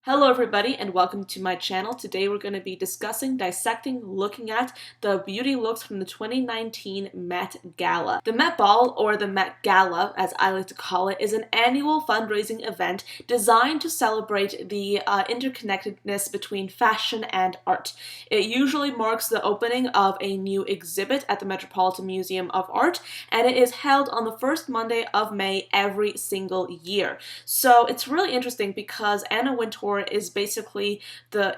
Hello everybody and welcome to my channel. Today we're going to be discussing, dissecting, looking at the beauty looks from the 2019 Met Gala. The Met Ball, or the Met Gala as I like to call it, is an annual fundraising event designed to celebrate the interconnectedness between fashion and art. It usually marks the opening of a new exhibit at the Metropolitan Museum of Art, and it is held on the first Monday of May every single year. So it's really interesting because Anna Wintour is basically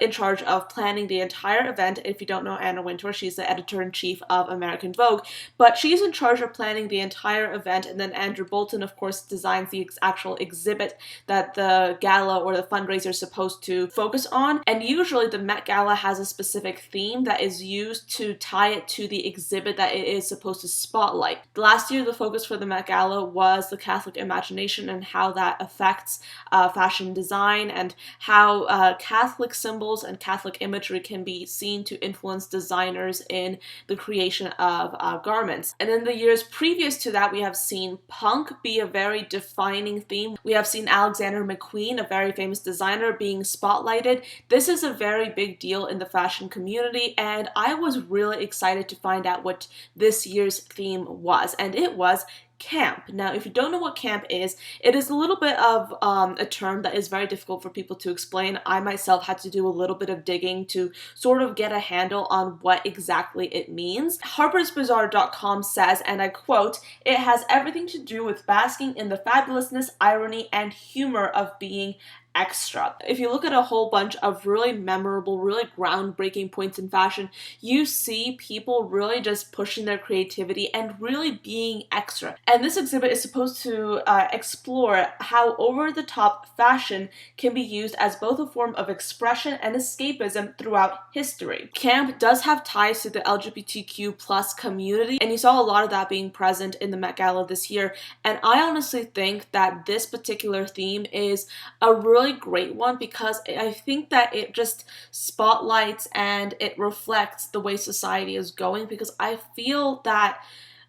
in charge of planning the entire event. If you don't know Anna Wintour, she's the editor-in-chief of American Vogue, but she's in charge of planning the entire event, and then Andrew Bolton, of course, designs the actual exhibit that the gala or the fundraiser is supposed to focus on. And usually the Met Gala has a specific theme that is used to tie it to the exhibit that it is supposed to spotlight. Last year, the focus for the Met Gala was the Catholic imagination and how that affects fashion design, and how Catholic symbols and Catholic imagery can be seen to influence designers in the creation of garments. And in the years previous to that, we have seen punk be a very defining theme. We have seen Alexander McQueen, a very famous designer, being spotlighted. This is a very big deal in the fashion community, and I was really excited to find out what this year's theme was, and it was camp. Now, if you don't know what camp is, it is a little bit of a term that is very difficult for people to explain. I myself had to do a little bit of digging to sort of get a handle on what exactly it means. Harper'sBazaar.com says, and I quote, "It has everything to do with basking in the fabulousness, irony, and humor of being extra." If you look at a whole bunch of really memorable, really groundbreaking points in fashion, you see people really just pushing their creativity and really being extra. And this exhibit is supposed to explore how over-the-top fashion can be used as both a form of expression and escapism throughout history. Camp does have ties to the LGBTQ plus community, and you saw a lot of that being present in the Met Gala this year. And I honestly think that this particular theme is a really great one because I think that it just spotlights and it reflects the way society is going, because I feel that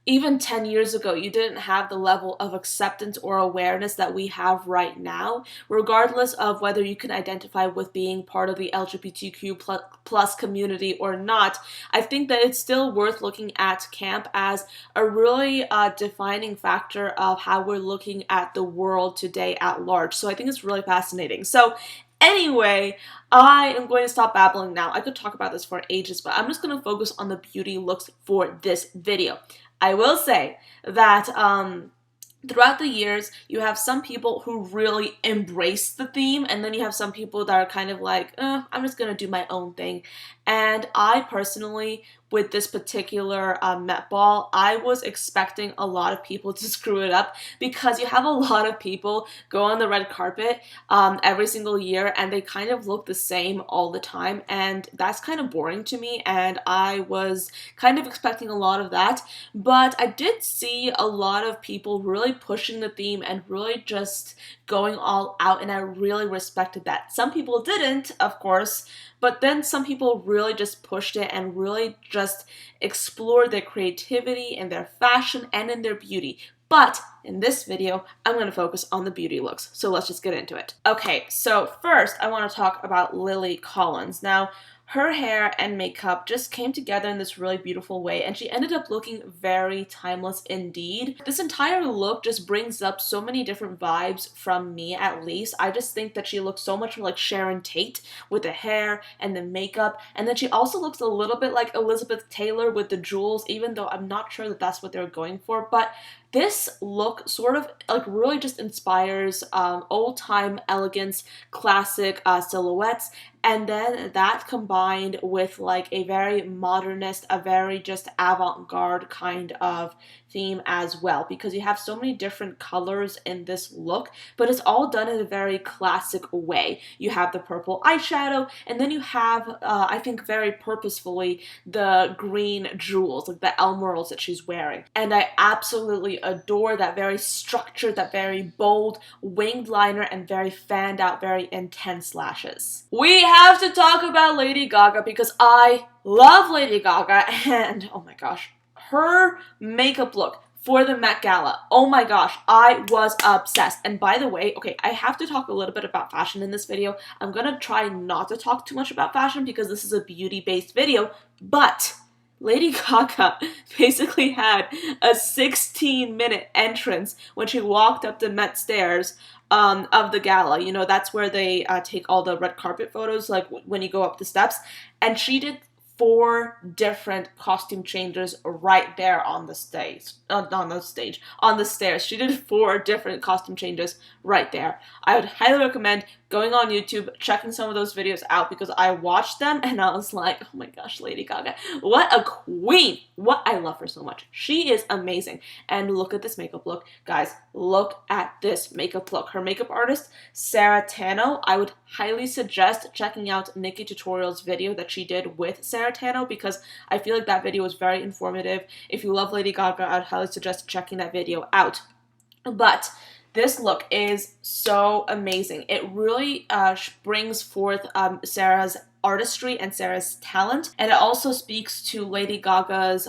even 10 years ago, you didn't have the level of acceptance or awareness that we have right now, regardless of whether you can identify with being part of the LGBTQ plus community or not. I think that it's still worth looking at camp as a really defining factor of how we're looking at the world today at large. So I think it's really fascinating. So anyway, I am going to stop babbling now. I could talk about this for ages, but I'm just going to focus on the beauty looks for this video. I will say that throughout the years, you have some people who really embrace the theme, and then you have some people that are kind of like, I'm just gonna do my own thing. And I personally, with this particular Met Ball, I was expecting a lot of people to screw it up, because you have a lot of people go on the red carpet every single year and they kind of look the same all the time, and that's kind of boring to me, and I was kind of expecting a lot of that. But I did see a lot of people really pushing the theme and really just going all out, and I really respected that. Some people didn't, of course, but then some people really just pushed it and really just explored their creativity in their fashion and in their beauty. But in this video, I'm going to focus on the beauty looks, so let's just get into it. Okay, so first I want to talk about Lily Collins. Now, her hair and makeup just came together in this really beautiful way, and she ended up looking very timeless indeed. This entire look just brings up so many different vibes from me, at least. I just think that she looks so much like Sharon Tate with the hair and the makeup, and then she also looks a little bit like Elizabeth Taylor with the jewels, even though I'm not sure that that's what they're going for. But this look sort of like really just inspires old-time elegance, classic silhouettes, and then that combined with like a very modernist, a very just avant-garde kind of theme as well, because you have so many different colors in this look, but it's all done in a very classic way. You have the purple eyeshadow, and then you have, I think very purposefully, the green jewels, like the emeralds that she's wearing. And I absolutely adore that very structured, that very bold winged liner and very fanned out, very intense lashes. We have to talk about Lady Gaga because I love Lady Gaga, and oh my gosh, her makeup look for the Met Gala. Oh my gosh, I was obsessed. And by the way, okay, I have to talk a little bit about fashion in this video. I'm gonna try not to talk too much about fashion because this is a beauty-based video, but Lady Gaga basically had a 16-minute entrance when she walked up the Met stairs of the gala. You know, that's where they take all the red carpet photos, like when you go up the steps. And she did 4 different costume changes right there on the stage. On the stairs. She did 4 different costume changes right there. I would highly recommend going on YouTube, checking some of those videos out because I watched them and I was like, oh my gosh, Lady Gaga, what a queen! I love her so much. She is amazing. And look at this makeup look. Guys, look at this makeup look. Her makeup artist, Sarah Tano, I would highly suggest checking out Nikki Tutorial's video that she did with Sarah Tano because I feel like that video was very informative. If you love Lady Gaga, I'd highly suggest checking that video out. But this look is so amazing. It really brings forth Sarah's artistry and Sarah's talent, and it also speaks to Lady Gaga's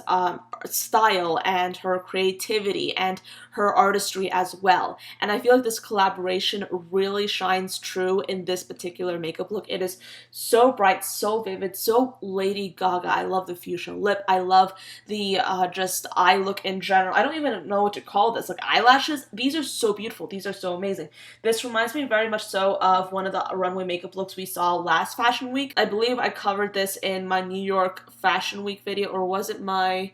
style and her creativity and her artistry as well. And I feel like this collaboration really shines true in this particular makeup look. It is so bright, so vivid, so Lady Gaga. I love the fuchsia lip. I love the just eye look in general. I don't even know what to call this. Like eyelashes, these are so beautiful. These are so amazing. This reminds me very much so of one of the runway makeup looks we saw last Fashion Week. I believe I covered this in my New York Fashion Week video, or was it my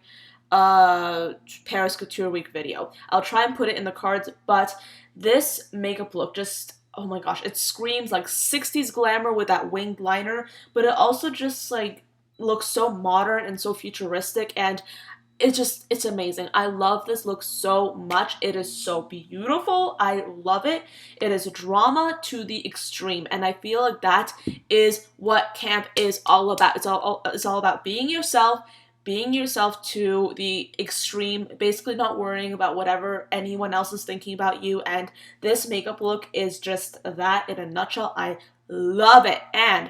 Paris Couture Week video? I'll try and put it in the cards, but this makeup look just, oh my gosh, it screams like 60s glamour with that winged liner, but it also just like looks so modern and so futuristic, and it's amazing. I love this look so much. It is so beautiful. I love it. It is drama to the extreme, and I feel like that is what camp is all about. It's all about being yourself to the extreme, basically not worrying about whatever anyone else is thinking about you, and this makeup look is just that in a nutshell. I love it. And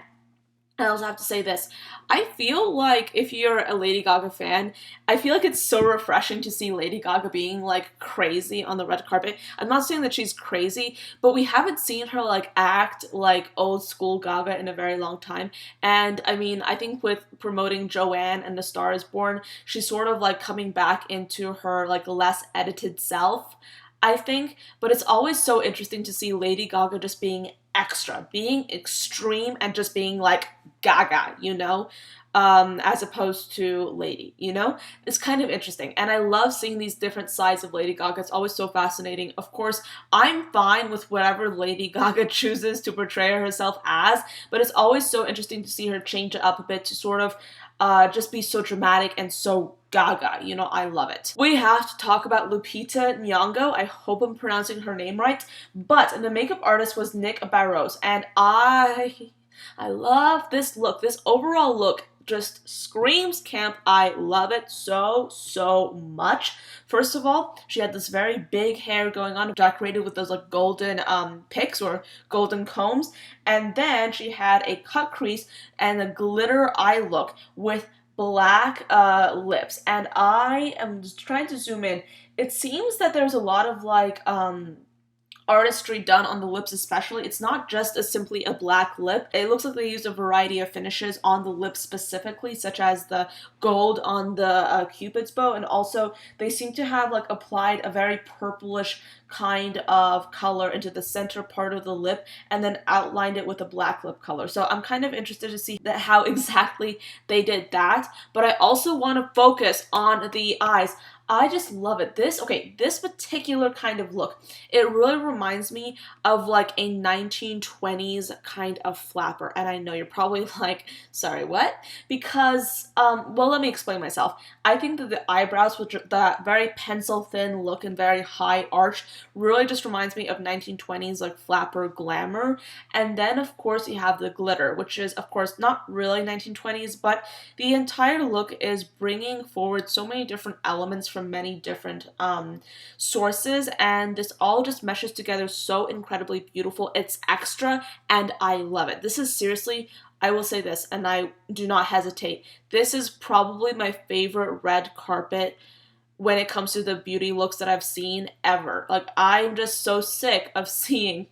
I also have to say this. I feel like if you're a Lady Gaga fan, I feel like it's so refreshing to see Lady Gaga being like crazy on the red carpet. I'm not saying that she's crazy, but we haven't seen her like act like old school Gaga in a very long time. And I mean, I think with promoting Joanne and The Star Is Born, she's sort of like coming back into her like less edited self, I think. But it's always so interesting to see Lady Gaga just being extra, being extreme, and just being like Gaga, you know, as opposed to Lady, you know? It's kind of interesting, and I love seeing these different sides of Lady Gaga. It's always so fascinating. Of course, I'm fine with whatever Lady Gaga chooses to portray herself as, but it's always so interesting to see her change it up a bit to sort of just be so dramatic and so Gaga, you know. I love it. We have to talk about Lupita Nyong'o. I hope I'm pronouncing her name right, but the makeup artist was Nick Barros, and I love this look. This overall look just screams camp. I love it so much. First of all, she had this very big hair going on, decorated with those like golden picks or golden combs, and then she had a cut crease and a glitter eye look with black lips. And I am just trying to zoom in. It seems that there's a lot of like artistry done on the lips especially. It's not just simply a black lip. It looks like they used a variety of finishes on the lips specifically, such as the gold on the cupid's bow, and also they seem to have like applied a very purplish kind of color into the center part of the lip and then outlined it with a black lip color. So I'm kind of interested to see how exactly they did that, but I also want to focus on the eyes. I just love it. This particular kind of look, it really reminds me of like a 1920s kind of flapper. And I know you're probably like, sorry, what? Because, well, let me explain myself. I think that the eyebrows with that very pencil thin look and very high arch really just reminds me of 1920s like flapper glamour. And then of course you have the glitter, which is of course not really 1920s, but the entire look is bringing forward so many different elements from many different sources, and this all just meshes together so incredibly beautiful. It's extra and I love it. This is seriously, I will say this, and I do not hesitate, this is probably my favorite red carpet when it comes to the beauty looks that I've seen ever. Like, I'm just so sick of seeing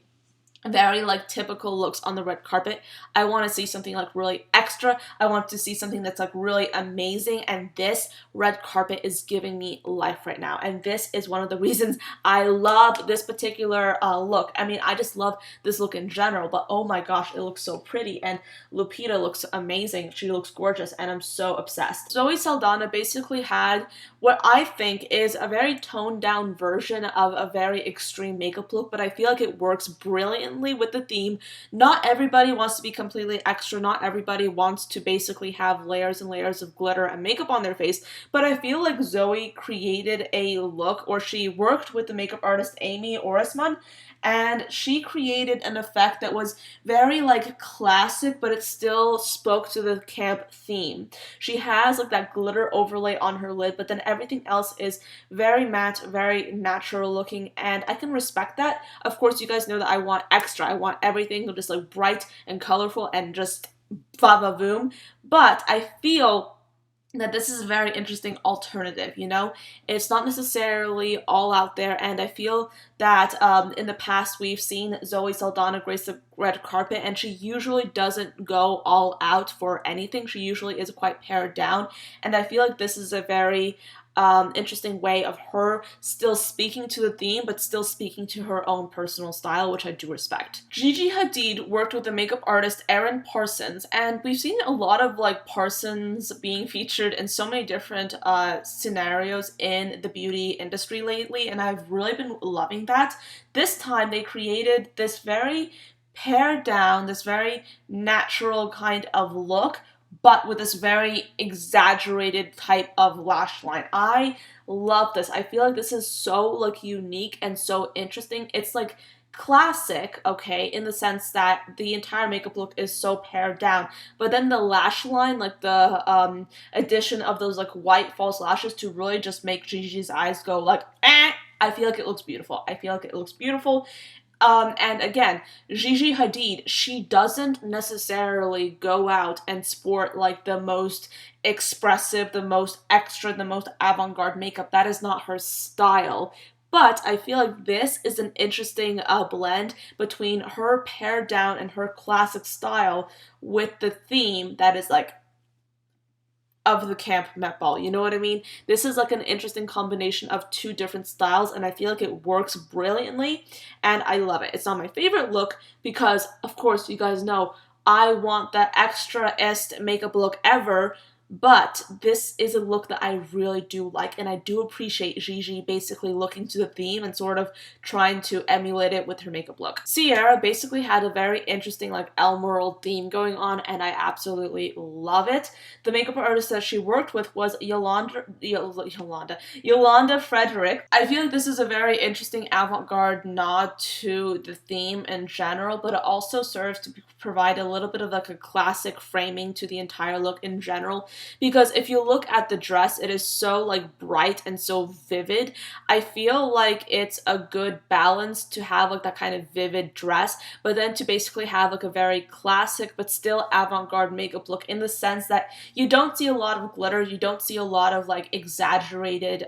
very like typical looks on the red carpet. I want to see something like really extra. I want to see something that's like really amazing, and this red carpet is giving me life right now, and this is one of the reasons I love this particular look. I mean, I just love this look in general, but oh my gosh, it looks so pretty, and Lupita looks amazing. She looks gorgeous, and I'm so obsessed. Zoe Saldana basically had what I think is a very toned down version of a very extreme makeup look, but I feel like it works brilliantly with the theme. Not everybody wants to be completely extra, not everybody wants to basically have layers and layers of glitter and makeup on their face, but I feel like Zoe created a look, or she worked with the makeup artist Amy Orisman, and she created an effect that was very like classic, but it still spoke to the camp theme. She has like that glitter overlay on her lid, but then everything else is very matte, very natural looking, and I can respect that. Of course, you guys know that I want extra. I want everything just like bright and colorful and just va-va-voom, but I feel that this is a very interesting alternative, you know? It's not necessarily all out there, and I feel that in the past we've seen Zoe Saldana grace the red carpet, and she usually doesn't go all out for anything. She usually is quite pared down, and I feel like this is a very interesting way of her still speaking to the theme, but still speaking to her own personal style, which I do respect. Gigi Hadid worked with the makeup artist Erin Parsons, and we've seen a lot of like Parsons being featured in so many different scenarios in the beauty industry lately, and I've really been loving that. This time they created this very pared down, this very natural kind of look, but with this very exaggerated type of lash line. I love this. I feel like this is so like unique and so interesting. It's like classic, okay, in the sense that the entire makeup look is so pared down, but then the lash line, like the addition of those like white false lashes to really just make Gigi's eyes go like eh, I feel like it looks beautiful. I feel like it looks beautiful. And again, Gigi Hadid, she doesn't necessarily go out and sport like the most expressive, the most extra, the most avant-garde makeup. That is not her style. But I feel like this is an interesting blend between her pared down and her classic style with the theme that is like of the camp Met Ball, you know what I mean? This is like an interesting combination of two different styles, and I feel like it works brilliantly, and I love it. It's not my favorite look because, of course, you guys know I want the extra-est makeup look ever, but this is a look that I really do like, and I do appreciate Gigi basically looking to the theme and sort of trying to emulate it with her makeup look. Sierra basically had a very interesting like Elmerald theme going on, and I absolutely love it. The makeup artist that she worked with was Yolanda Frederick. I feel like this is a very interesting avant-garde nod to the theme in general, but it also serves to provide a little bit of like a classic framing to the entire look in general. Because if you look at the dress, it is so like bright and so vivid. I feel like it's a good balance to have like that kind of vivid dress, but then to basically have like a very classic but still avant-garde makeup look, in the sense that you don't see a lot of glitter, you don't see a lot of like exaggerated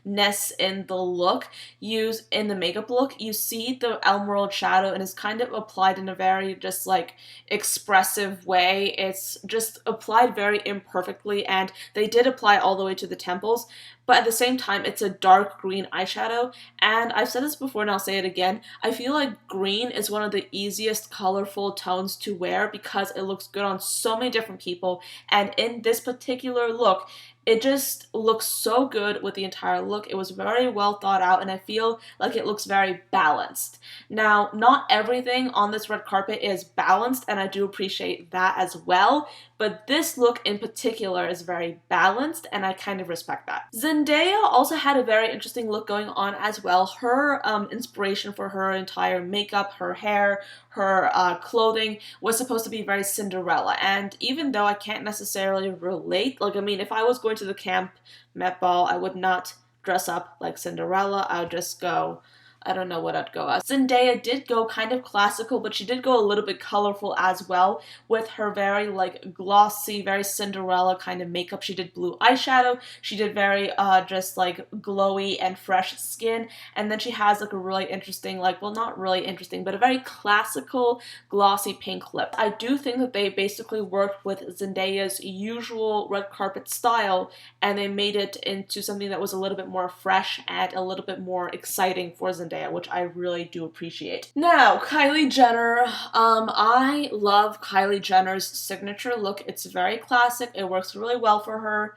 ness in the look, in the makeup look. You see the Elmerald shadow, and it's kind of applied in a very just like expressive way. It's just applied very imperfectly, and they did apply all the way to the temples, but at the same time it's a dark green eyeshadow, and I've said this before and I'll say it again, I feel like green is one of the easiest colorful tones to wear because it looks good on so many different people, and in this particular look it just looks so good with the entire look. It was very well thought out, and I feel like it looks very balanced. Now, not everything on this red carpet is balanced, and I do appreciate that as well, but this look in particular is very balanced, and I kind of respect that. Zendaya also had a very interesting look going on as well. Her inspiration for her entire makeup, her hair, her clothing was supposed to be very Cinderella, and even though I can't necessarily relate, like, I mean, if I was going to the camp Met Ball, I would not dress up like Cinderella. I would just go I don't know what I'd go as. Zendaya did go kind of classical, but she did go a little bit colorful as well with her very like glossy, very Cinderella kind of makeup. She did blue eyeshadow. She did very just like glowy and fresh skin. And then she has like a really interesting, like, well, not really interesting, but a very classical glossy pink lip. I do think that they basically worked with Zendaya's usual red carpet style and they made it into something that was a little bit more fresh and a little bit more exciting for Zendaya, which I really do appreciate. Now, Kylie Jenner. I love Kylie Jenner's signature look. It's very classic. It works really well for her.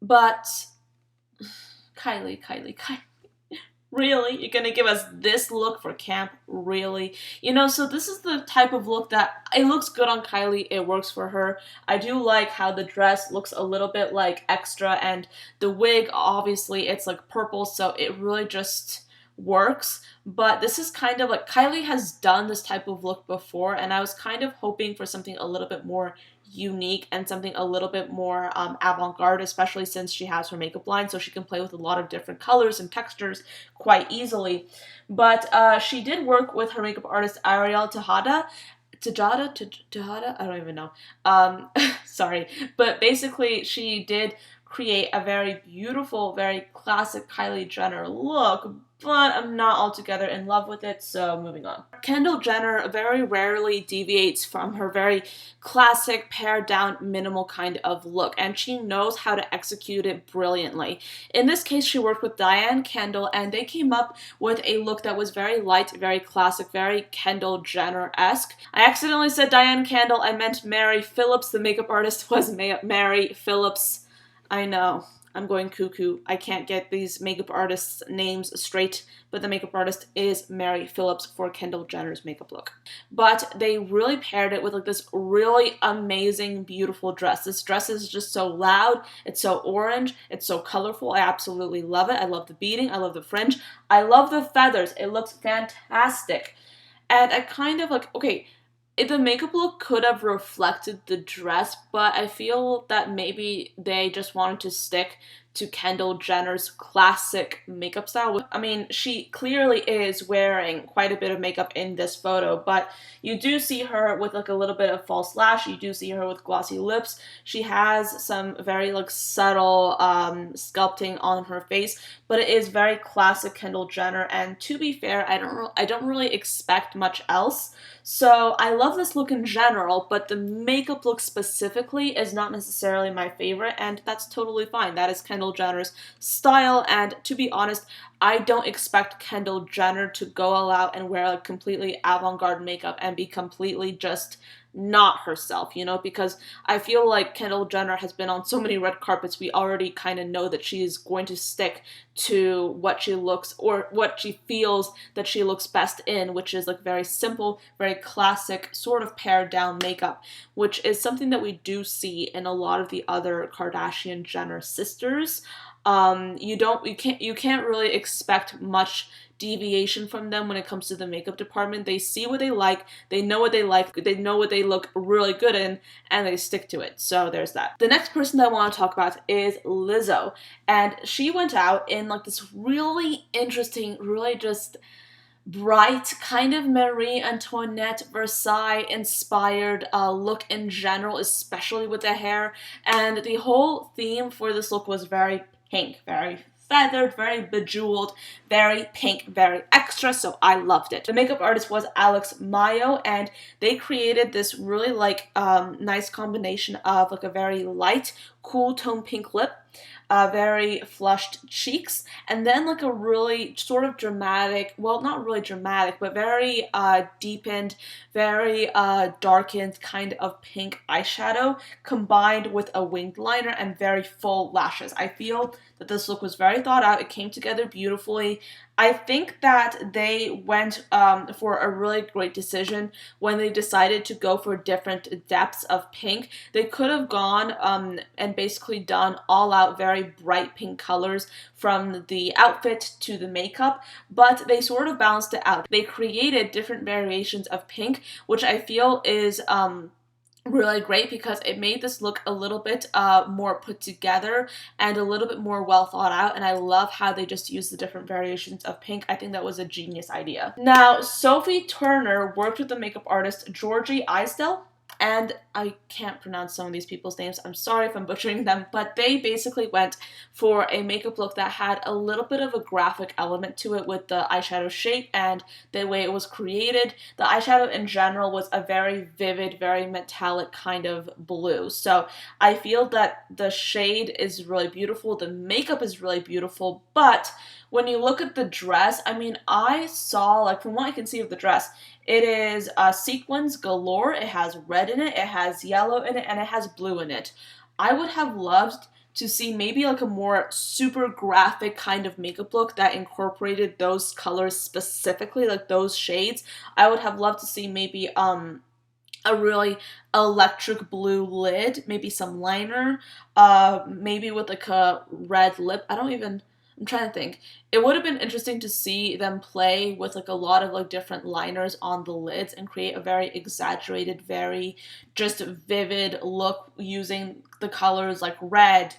But Kylie. Really? You're gonna give us this look for camp? Really? You know, so this is the type of look that it looks good on Kylie, it works for her. I do like how the dress looks a little bit like extra and the wig, obviously, it's like purple, so it really just works. But this is kind of like Kylie has done this type of look before, and I was kind of hoping for something a little bit more unique and something a little bit more avant-garde, especially since she has her makeup line, so she can play with a lot of different colors and textures quite easily. But she did work with her makeup artist Ariel Tejada, I don't even know. Sorry, but basically she did create a very beautiful, very classic Kylie Jenner look, but I'm not altogether in love with it, so moving on. Kendall Jenner very rarely deviates from her very classic, pared down, minimal kind of look, and she knows how to execute it brilliantly. In this case, she worked with Diane Kendall, and they came up with a look that was very light, very classic, very Kendall Jenner-esque. I accidentally said Diane Kendall, I meant Mary Phillips. The makeup artist was Mary Phillips. I know, I'm going cuckoo. I can't get these makeup artists' names straight, but the makeup artist is Mary Phillips for Kendall Jenner's makeup look. But they really paired it with like this really amazing, beautiful dress. This dress is just so loud, it's so orange, it's so colorful. I absolutely love it. I love the beading, I love the fringe, I love the feathers. It looks fantastic. And I kind of like, okay, the makeup look could have reflected the dress, but I feel that maybe they just wanted to stick to Kendall Jenner's classic makeup style. I mean, she clearly is wearing quite a bit of makeup in this photo, but you do see her with like a little bit of false lash. You do see her with glossy lips. She has some very like subtle sculpting on her face, but it is very classic Kendall Jenner. And to be fair, I don't really expect much else. So I love this look in general, but the makeup look specifically is not necessarily my favorite, and that's totally fine. That is Kendall Jenner's style, and to be honest, I don't expect Kendall Jenner to go all out and wear like completely avant-garde makeup and be completely just not herself, you know, because I feel like Kendall Jenner has been on so many red carpets, we already kind of know that she's going to stick to what she looks or what she feels that she looks best in, which is like very simple, very classic, sort of pared down makeup, which is something that we do see in a lot of the other Kardashian Jenner sisters. You can't really expect much deviation from them when it comes to the makeup department. They see what they like, they know what they know what they look really good in, and they stick to it. So there's that. The next person that I want to talk about is Lizzo, and she went out in like this really interesting, really just bright, kind of Marie Antoinette Versailles inspired look in general, especially with the hair, and the whole theme for this look was very pink, very feathered, very bejeweled, very pink, very extra, so I loved it. The makeup artist was Alex Mayo, and they created this really like nice combination of like a very light, cool tone pink lip, very flushed cheeks, and then like a really sort of dramatic, well, not really dramatic, but very deepened, very darkened kind of pink eyeshadow combined with a winged liner and very full lashes. I feel that this look was very thought out. It came together beautifully. I think that they went for a really great decision when they decided to go for different depths of pink. They could have gone and basically done all out very bright pink colors from the outfit to the makeup, but they sort of balanced it out. They created different variations of pink, which I feel is really great because it made this look a little bit more put together and a little bit more well thought out, and I love how they just used the different variations of pink. I think that was a genius idea. Now, Sophie Turner worked with the makeup artist Georgie Eisdell, and I can't pronounce some of these people's names. I'm sorry if I'm butchering them, but they basically went for a makeup look that had a little bit of a graphic element to it with the eyeshadow shape and the way it was created. The eyeshadow in general was a very vivid, very metallic kind of blue. So I feel that the shade is really beautiful, the makeup is really beautiful, but when you look at the dress, I mean, I saw, like, from what I can see of the dress, it is sequins galore. It has red in it, it has yellow in it, and it has blue in it. I would have loved to see maybe like a more super graphic kind of makeup look that incorporated those colors specifically, like those shades. I would have loved to see maybe a really electric blue lid, maybe some liner, maybe with like a red lip. I'm trying to think. It would have been interesting to see them play with like a lot of like different liners on the lids and create a very exaggerated, very just vivid look using the colors like red,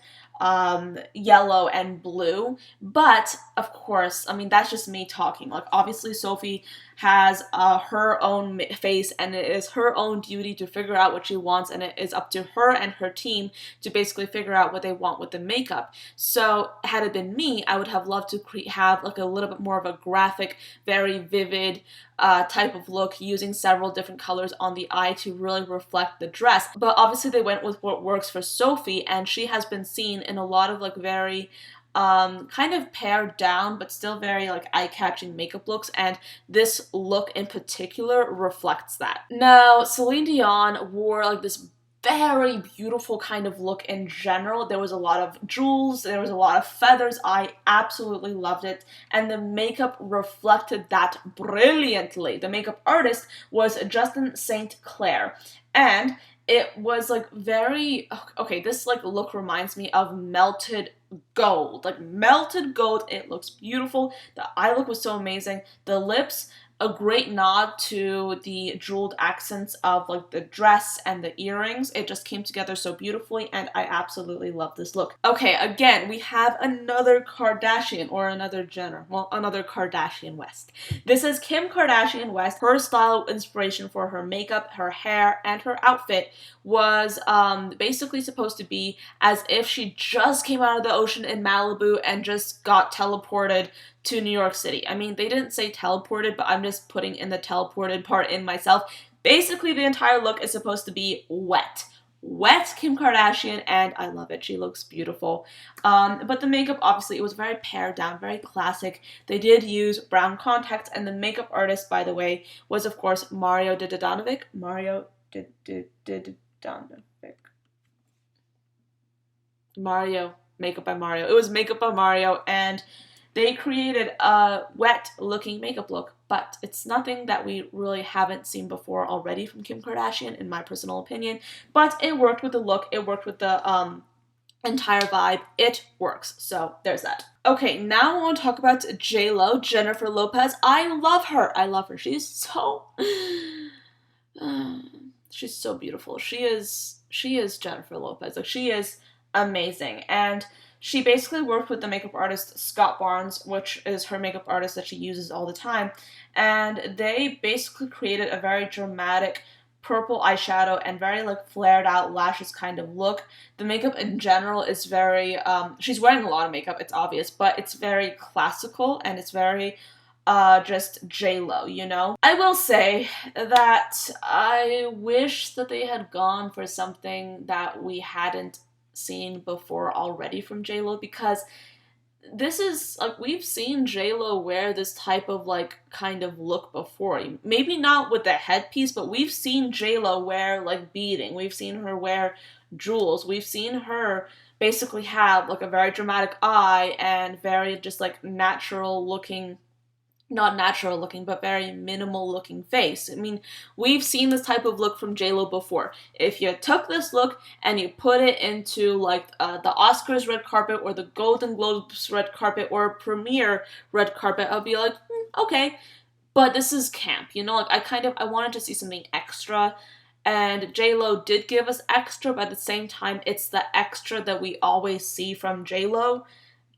yellow, and blue. But of course, I mean, that's just me talking. Like, obviously, Sophie has her own face, and it is her own duty to figure out what she wants, and it is up to her and her team to basically figure out what they want with the makeup. So had it been me, I would have loved to have like a little bit more of a graphic, very vivid type of look using several different colors on the eye to really reflect the dress. But obviously they went with what works for Sophie, and she has been seen in a lot of like very kind of pared down but still very like eye-catching makeup looks, and this look in particular reflects that. Now, Celine Dion wore like this very beautiful kind of look in general. There was a lot of jewels, there was a lot of feathers. I absolutely loved it, and the makeup reflected that brilliantly. The makeup artist was Justin St. Clair, and it was like very okay. This like look reminds me of melted gold, like melted gold. It looks beautiful. The eye look was so amazing. The lips, a great nod to the jeweled accents of like the dress and the earrings. It just came together so beautifully, and I absolutely love this look. Okay, again, we have another Kardashian, or another Jenner. Well, another Kardashian West. This is Kim Kardashian West. Her style inspiration for her makeup, her hair, and her outfit was basically supposed to be as if she just came out of the ocean in Malibu and just got teleported to New York City. I mean, they didn't say teleported, but I'm just putting in the teleported part in myself. Basically, the entire look is supposed to be wet. Wet Kim Kardashian, and I love it. She looks beautiful. But the makeup, obviously, it was very pared down, very classic. They did use brown contacts, and the makeup artist, by the way, was, of course, Mario Didanovic. Mario, makeup by Mario. It was makeup by Mario, and they created a wet-looking makeup look, but it's nothing that we really haven't seen before already from Kim Kardashian, in my personal opinion. But it worked with the look, it worked with the entire vibe. It works. So there's that. Okay, now I want to talk about J-Lo, Jennifer Lopez. I love her. I love her. She's so she's so beautiful. She is Jennifer Lopez. Like, she is amazing. And she basically worked with the makeup artist Scott Barnes, which is her makeup artist that she uses all the time, and they basically created a very dramatic purple eyeshadow and very like flared out lashes kind of look. The makeup in general is very she's wearing a lot of makeup, it's obvious, but it's very classical and it's very just J-Lo, you know? I will say that I wish that they had gone for something that we hadn't seen before already from J-Lo, because this is like, we've seen J-Lo wear this type of like kind of look before. Maybe not with the headpiece, but we've seen J-Lo wear like beading. We've seen her wear jewels. We've seen her basically have like a very dramatic eye and very just like natural looking, not natural looking, but very minimal looking face. I mean, we've seen this type of look from J-Lo before. If you took this look and you put it into like the Oscars red carpet or the Golden Globes red carpet or premiere red carpet, I'll be like, okay. But this is camp, you know? Like, I wanted to see something extra, And J-Lo did give us extra, but at the same time, it's the extra that we always see from J-Lo.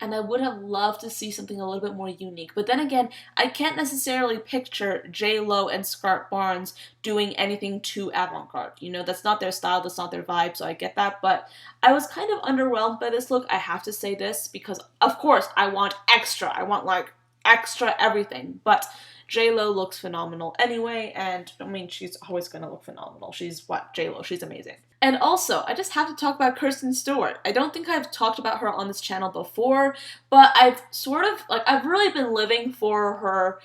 And I would have loved to see something a little bit more unique. But then again, I can't necessarily picture J-Lo and Scarlett Barnes doing anything too avant-garde. You know, that's not their style, that's not their vibe, so I get that. But I was kind of underwhelmed by this look. I have to say this because, of course, I want extra. I want, like, extra everything. But J-Lo looks phenomenal anyway, and I mean, she's always gonna look phenomenal. She's what? J-Lo, she's amazing. And also, I just have to talk about Kristen Stewart. I don't think I've talked about her on this channel before, but I've sort of, like, I've really been living for her,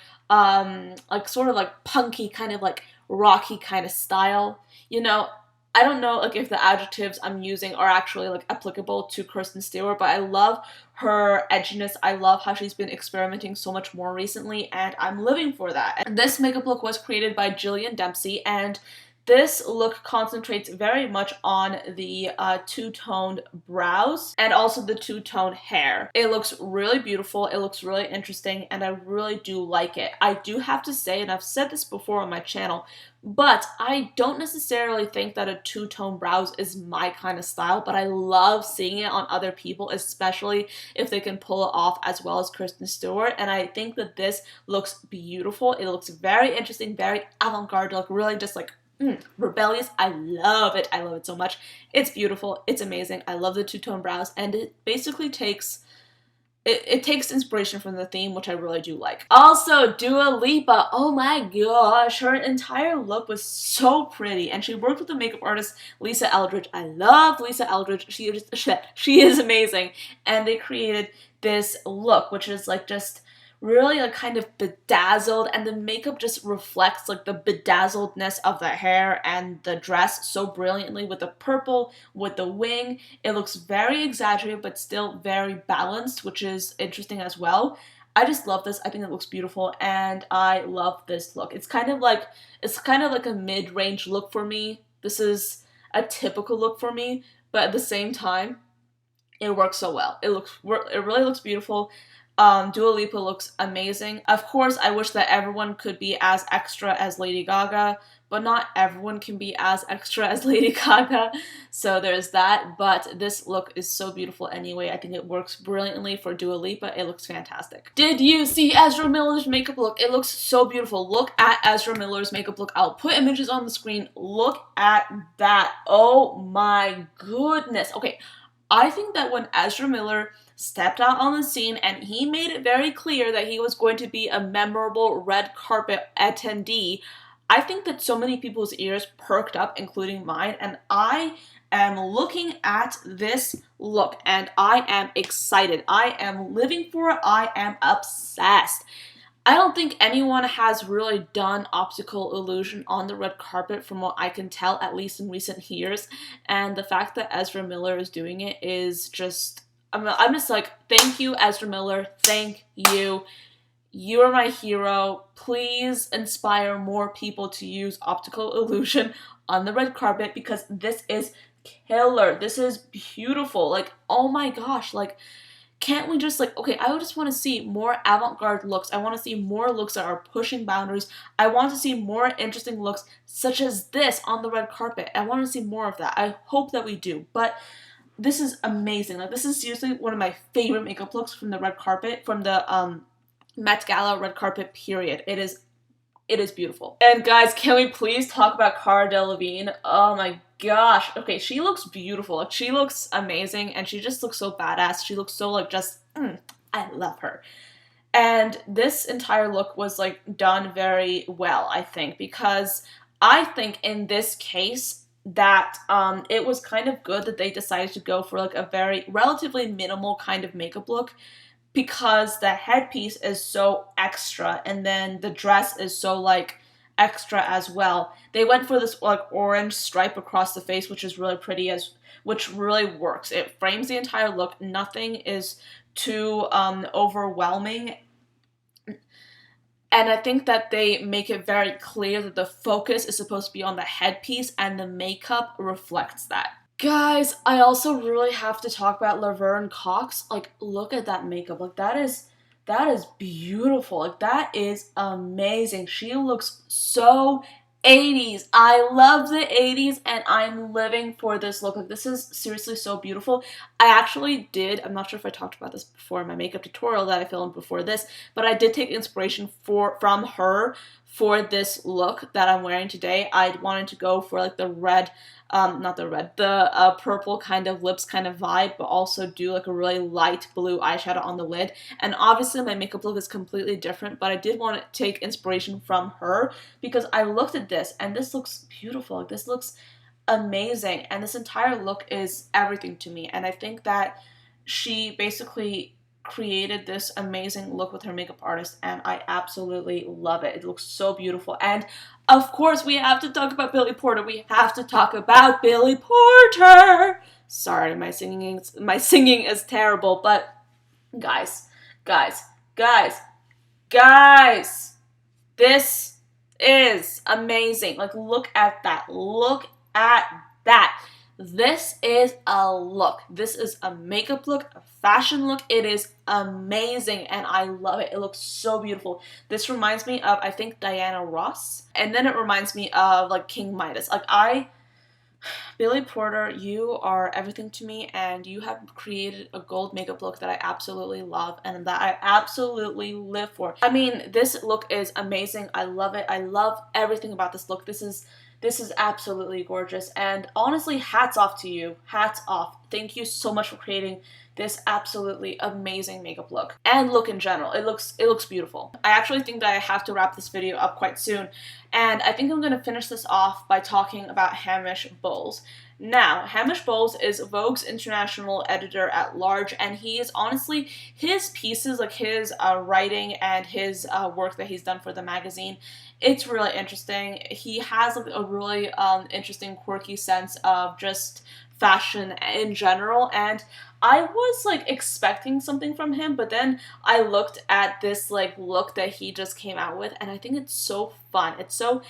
like, sort of, like, punky, kind of, like, rocky kind of style. You know, I don't know, like, if the adjectives I'm using are actually, like, applicable to Kristen Stewart, but I love her edginess. I love how she's been experimenting so much more recently, and I'm living for that. And this makeup look was created by Jillian Dempsey, and this look concentrates very much on the two-toned brows and also the two-toned hair. It looks really beautiful, it looks really interesting, and I really do like it. I do have to say, and I've said this before on my channel, but I don't necessarily think that a two-tone brows is my kind of style, but I love seeing it on other people, especially if they can pull it off as well as Kristen Stewart, and I think that this looks beautiful. It looks very interesting, very avant-garde, like really just like rebellious. I love it. I love it so much. It's beautiful. It's amazing. I love the two-tone brows, and it basically takes it takes inspiration from the theme, which I really do like. Also, Dua Lipa. Oh my gosh, her entire look was so pretty, and she worked with the makeup artist Lisa Eldridge. I love Lisa Eldridge. She is amazing, and they created this look, which is like just really like kind of bedazzled, and the makeup just reflects like the bedazzledness of the hair and the dress so brilliantly with the purple, with the wing. It looks very exaggerated but still very balanced, which is interesting as well. I just love this. I think it looks beautiful, and I love this look. It's kind of like a mid-range look for me. This is a typical look for me, but at the same time, it works so well. It really looks beautiful. Dua Lipa looks amazing. Of course, I wish that everyone could be as extra as Lady Gaga, but not everyone can be as extra as Lady Gaga, so there's that. But this look is so beautiful anyway. I think it works brilliantly for Dua Lipa. It looks fantastic. Did you see Ezra Miller's makeup look? It looks so beautiful. Look at Ezra Miller's makeup look. I'll put images on the screen. Look at that. Oh my goodness. Okay, I think that when Ezra Miller stepped out on the scene and he made it very clear that he was going to be a memorable red carpet attendee, I think that so many people's ears perked up, including mine, and I am looking at this look and I am excited. I am living for it. I am obsessed. I don't think anyone has really done optical illusion on the red carpet from what I can tell, at least in recent years, and the fact that Ezra Miller is doing it is just, I'm just like, thank you, Ezra Miller, thank you. You are my hero. Please inspire more people to use optical illusion on the red carpet, because this is killer. This is beautiful. Like, oh my gosh, like, can't we just like, okay, I just want to see more avant-garde looks. I want to see more looks that are pushing boundaries. I want to see more interesting looks such as this on the red carpet. I want to see more of that. I hope that we do, but this is amazing. Like, this is seriously one of my favorite makeup looks from the red carpet, from the Met Gala red carpet period. It is beautiful. And guys, can we please talk about Cara Delevingne? Oh my gosh. Okay, she looks beautiful. Like, she looks amazing, and she just looks so badass. She looks so like just, I love her. And this entire look was like done very well, I think, because I think in this case that it was kind of good that they decided to go for like a very relatively minimal kind of makeup look, because the headpiece is so extra and then the dress is so like extra as well. They went for this like orange stripe across the face, which is really pretty, which really works. It frames the entire look. Nothing is too overwhelming. And I think that they make it very clear that the focus is supposed to be on the headpiece, and the makeup reflects that. Guys, I also really have to talk about Laverne Cox. Like, look at that makeup. Like, that is beautiful. Like, that is amazing. She looks so 80s. I love the 80s and I'm living for this look. Like, this is seriously so beautiful. I actually did, I'm not sure if I talked about this before in my makeup tutorial that I filmed before this, but I did take inspiration from her for this look that I'm wearing today. I wanted to go for like the red, not the red, the purple kind of lips kind of vibe, but also do like a really light blue eyeshadow on the lid. And obviously my makeup look is completely different, but I did want to take inspiration from her because I looked at this and this looks beautiful. Like, this looks amazing, and this entire look is everything to me. And I think that she basically created this amazing look with her makeup artist, and I absolutely love it. It looks so beautiful. And of course we have to talk about Billy Porter. We have to talk about Billy Porter. Sorry, my singing is terrible, but guys, this is amazing. Like, look at that. Look at that. This is a look. This is a makeup look, a fashion look. It is amazing and I love it. It looks so beautiful. This reminds me of, I think, Diana Ross. And then it reminds me of like King Midas. Like, Billy Porter, you are everything to me, and you have created a gold makeup look that I absolutely love and that I absolutely live for. I mean, this look is amazing. I love it. I love everything about this look. This is absolutely gorgeous, and honestly, hats off to you. Hats off. Thank you so much for creating this absolutely amazing makeup look and look in general. It looks beautiful. I actually think that I have to wrap this video up quite soon, and I think I'm going to finish this off by talking about Hamish Bowles. Now, Hamish Bowles is Vogue's international editor-at-large, and he is honestly, his pieces, like his writing and his work that he's done for the magazine, it's really interesting. He has like a really interesting, quirky sense of just fashion in general, and I was like expecting something from him, but then I looked at this like look that he just came out with, and I think it's so fun. It's so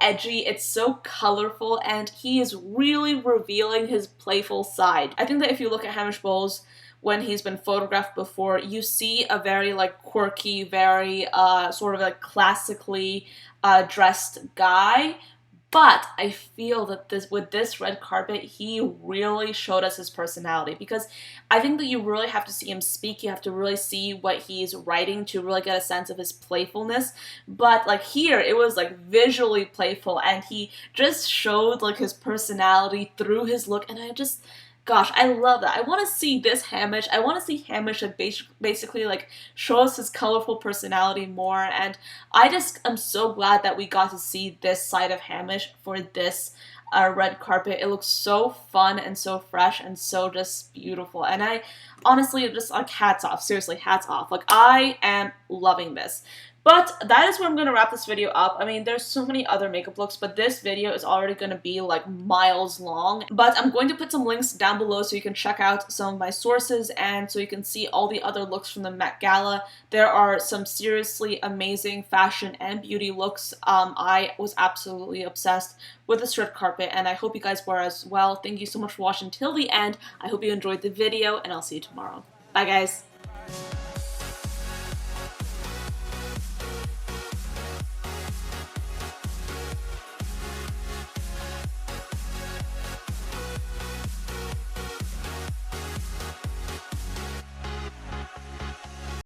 edgy, it's so colorful, and he is really revealing his playful side. I think that if you look at Hamish Bowles when he's been photographed before, you see a very like quirky, very sort of like classically dressed guy. But I feel that with this red carpet, he really showed us his personality, because I think that you really have to see him speak. You have to really see what he's writing to really get a sense of his playfulness. But like here, it was like visually playful, and he just showed like his personality through his look, and gosh, I love that. I want to see this Hamish. I want to see Hamish like basically like show us his colorful personality more, and I'm so glad that we got to see this side of Hamish for this red carpet. It looks so fun and so fresh and so just beautiful, and I honestly just like hats off. Seriously, hats off. Like, I am loving this. But that is where I'm going to wrap this video up. I mean, there's so many other makeup looks, but this video is already going to be like miles long. But I'm going to put some links down below so you can check out some of my sources and so you can see all the other looks from the Met Gala. There are some seriously amazing fashion and beauty looks. I was absolutely obsessed with this red carpet, and I hope you guys were as well. Thank you so much for watching till the end. I hope you enjoyed the video, and I'll see you tomorrow. Bye, guys.